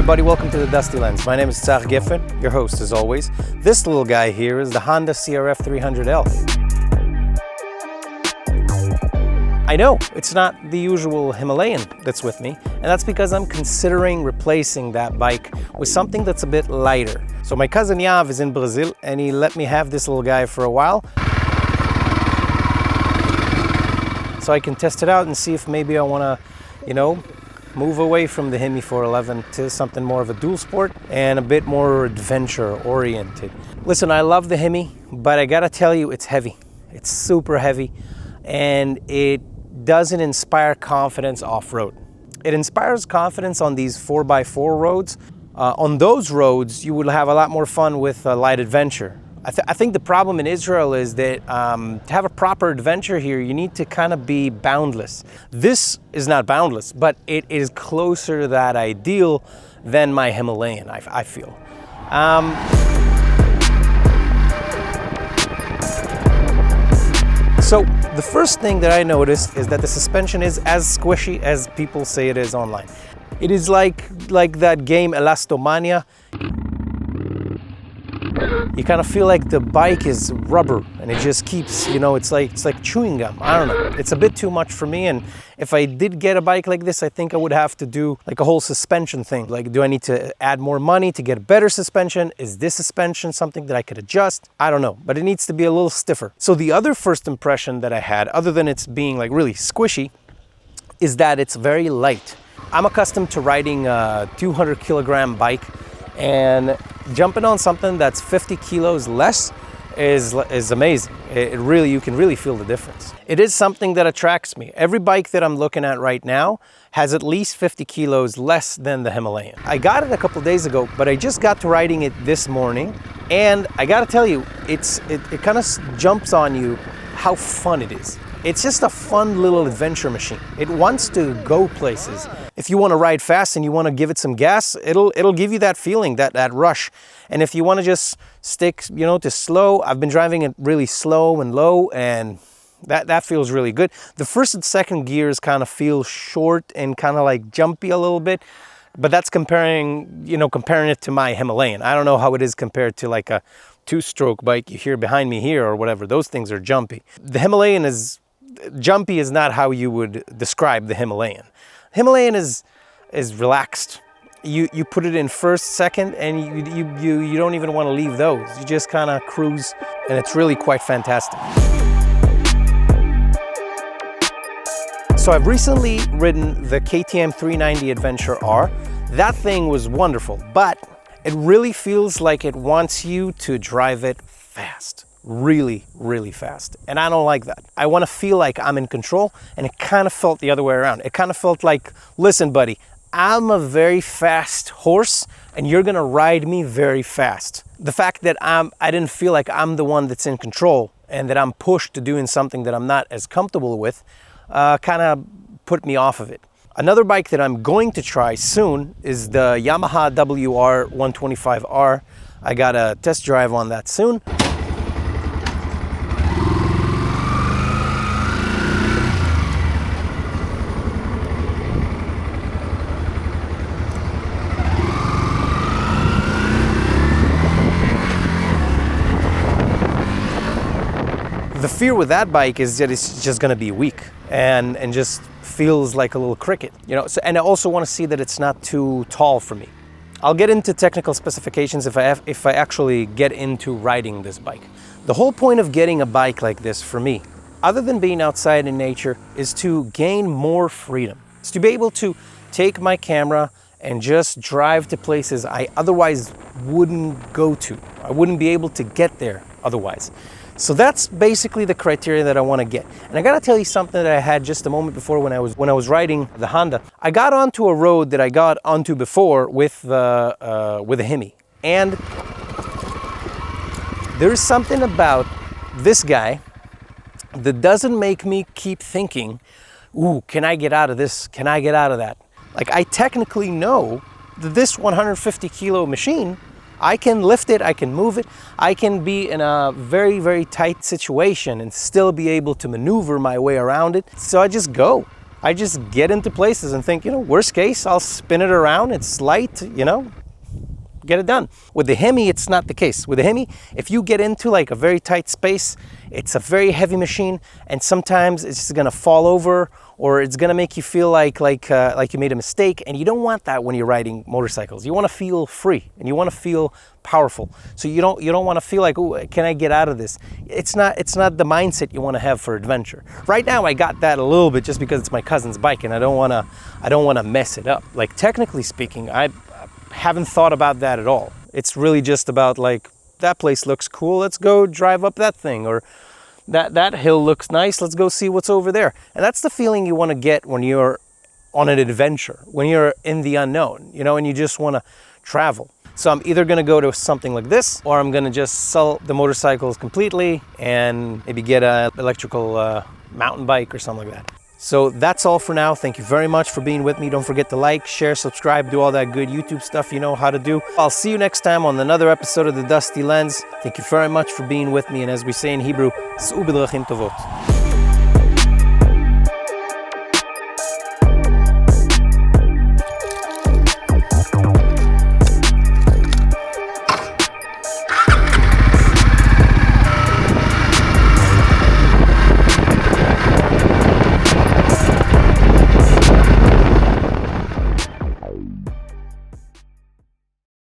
everybody, welcome to the Dusty Lens. My name is Tzach Giffen, your host as always. This little guy here is the Honda CRF 300L. I know, it's not the usual Himalayan that's with me, and that's because I'm considering replacing that bike with something that's a bit lighter. So my cousin Yahav is in Brazil, and he let me have this little guy for a while, so I can test it out and see if maybe I want to, move away from the Hemi 411 to something more of a dual sport and a bit more adventure oriented. Listen, I love the Hemi, but I gotta tell you, it's heavy. It's super heavy, and it doesn't inspire confidence off-road. It inspires confidence on these 4x4 roads. On those roads, you will have a lot more fun with light adventure. I think the problem in Israel is that to have a proper adventure here, you need to kind of be boundless. This is not boundless, but it is closer to that ideal than my Himalayan, I feel. So the first thing that I noticed is that the suspension is as squishy as people say it is online. It is like that game Elastomania. You kind of feel like the bike is rubber and it just keeps, it's like chewing gum. I don't know. It's a bit too much for me, and if I did get a bike like this, I think I would have to do like a whole suspension thing. Like, do I need to add more money to get better suspension? Is this suspension something that I could adjust? I don't know, but it needs to be a little stiffer. So the other first impression that I had, other than it's being like really squishy, is that it's very light. I'm accustomed to riding a 200 kilogram bike, and jumping on something that's 50 kilos less is amazing. You can really feel the difference. It is something that attracts me. Every bike that I'm looking at right now has at least 50 kilos less than the Himalayan. I got it a couple days ago, but I just got to riding it this morning, and I gotta tell you, it kind of jumps on you how fun it is. It's just a fun little adventure machine. It wants to go places. If you want to ride fast and you want to give it some gas, it'll give you that feeling, that rush. And if you want to just stick, to slow, I've been driving it really slow and low, and that feels really good. The first and second gears kind of feel short and kind of like jumpy a little bit, but that's comparing it to my Himalayan. I don't know how it is compared to like a two-stroke bike you hear behind me here or whatever. Those things are jumpy. The Himalayan is jumpy is not how you would describe the Himalayan. Himalayan is relaxed. You put it in first, second, and you don't even want to leave those. You just kind of cruise, and it's really quite fantastic. So I've recently ridden the KTM 390 Adventure R. That thing was wonderful, but it really feels like it wants you to drive it fast. Really, really fast. And I don't like that. I want to feel like I'm in control, and it kind of felt the other way around. It kind of felt like, listen, buddy, I'm a very fast horse, and you're gonna ride me very fast. The fact that I didn't feel like I'm the one that's in control and that I'm pushed to doing something that I'm not as comfortable with kind of put me off of it. Another bike that I'm going to try soon is the Yamaha WR 125R. I got a test drive on that soon. The fear with that bike is that it's just going to be weak and just feels like a little cricket, So, and I also want to see that it's not too tall for me. I'll get into technical specifications if I actually get into riding this bike. The whole point of getting a bike like this for me, other than being outside in nature, is to gain more freedom. It's to be able to take my camera and just drive to places I otherwise wouldn't go to. I wouldn't be able to get there otherwise. So that's basically the criteria that I want to get. And I gotta tell you something that I had just a moment before when I was riding the Honda. I got onto a road that I got onto before with the Hemi, and there's something about this guy that doesn't make me keep thinking, ooh, can I get out of this? Can I get out of that? Like, I technically know that this 150 kilo machine, I can lift it, I can move it, I can be in a very, very tight situation and still be able to maneuver my way around it. So I just go. I just get into places and think, worst case, I'll spin it around. It's light, get it done. With the Hemi, it's not the case. With the Hemi, if you get into like a very tight space, it's a very heavy machine, and sometimes it's just gonna fall over, or it's gonna make you feel like you made a mistake, and you don't want that when you're riding motorcycles. You want to feel free, and you want to feel powerful. So you don't want to feel like, oh, can I get out of this? It's not the mindset you want to have for adventure. Right now, I got that a little bit just because it's my cousin's bike, and I don't want to mess it up. Like, technically speaking, I haven't thought about that at all. It's really just about like, that place looks cool, let's go drive up that thing, or that hill looks nice, let's go see what's over there. And that's the feeling you want to get when you're on an adventure, when you're in the unknown, and you just want to travel. So I'm either going to go to something like this, or I'm going to just sell the motorcycles completely and maybe get an electrical mountain bike or something like that. So that's all for now. Thank you very much for being with me. Don't forget to like, share, subscribe, do all that good YouTube stuff you know how to do. I'll see you next time on another episode of The Dusty Lens. Thank you very much for being with me. And as we say in Hebrew, S'u b'drachim tovot.